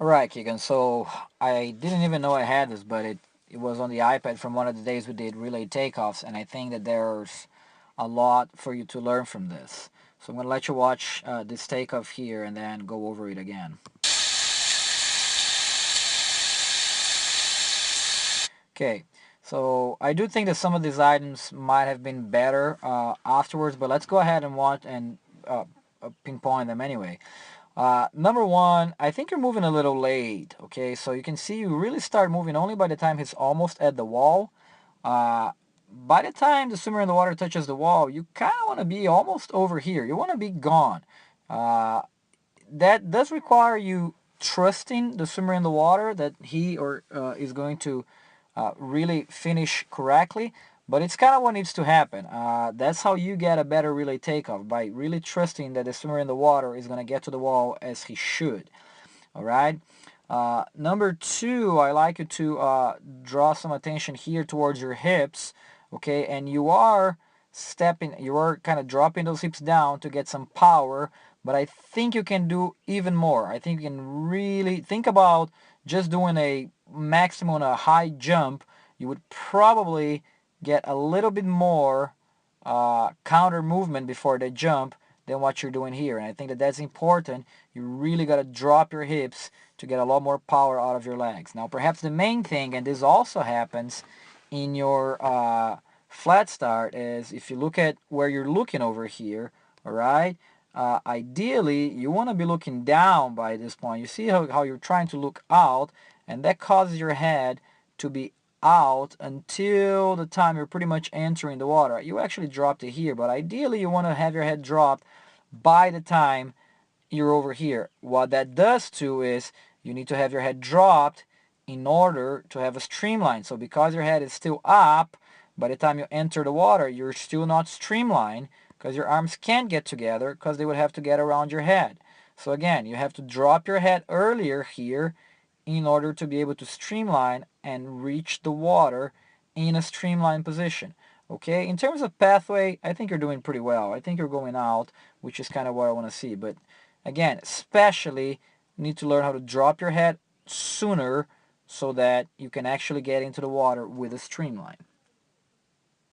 Alright, Keegan, so I didn't even know I had this, but it was on the iPad from one of the days we did relay takeoffs, and I think that there's a lot for you to learn from this. So I'm going to let you watch this takeoff here and then go over it again. Okay, so I do think that some of these items might have been better afterwards, but let's go ahead and watch and pinpoint them anyway. Number one, I think you're moving a little late, okay? So you can see you really start moving only by the time he's almost at the wall. By the time the swimmer in the water touches the wall, you kind of want to be almost over here. You want to be gone. Uh, that does require you trusting the swimmer in the water that he or is going to really finish correctly. But it's kind of what needs to happen. That's how you get a better relay takeoff, by really trusting that the swimmer in the water is going to get to the wall as he should. All right. Number two, I like you to draw some attention here towards your hips. Okay, and you are kind of dropping those hips down to get some power, but I think you can do even more. I think you can really think about just doing a maximum a high jump. You would probably get a little bit more counter movement before the jump than what you're doing here. And I think that that's important. You really got to drop your hips to get a lot more power out of your legs. Now, perhaps the main thing, and this also happens in your flat start, is if you look at where you're looking over here, all right, ideally, you want to be looking down by this point. You see how you're trying to look out, and that causes your head to be out until the time you're pretty much entering the water. You actually dropped it here, but ideally you want to have your head dropped by the time you're over here. What that does too is you need to have your head dropped in order to have a streamline. So because your head is still up, by the time you enter the water, you're still not streamlined because your arms can't get together because they would have to get around your head. So again, you have to drop your head earlier here in order to be able to streamline and reach the water in a streamlined position. Okay, in terms of pathway, I think you're doing pretty well. I think you're going out, which is kind of what I want to see. But again, especially you need to learn how to drop your head sooner so that you can actually get into the water with a streamline.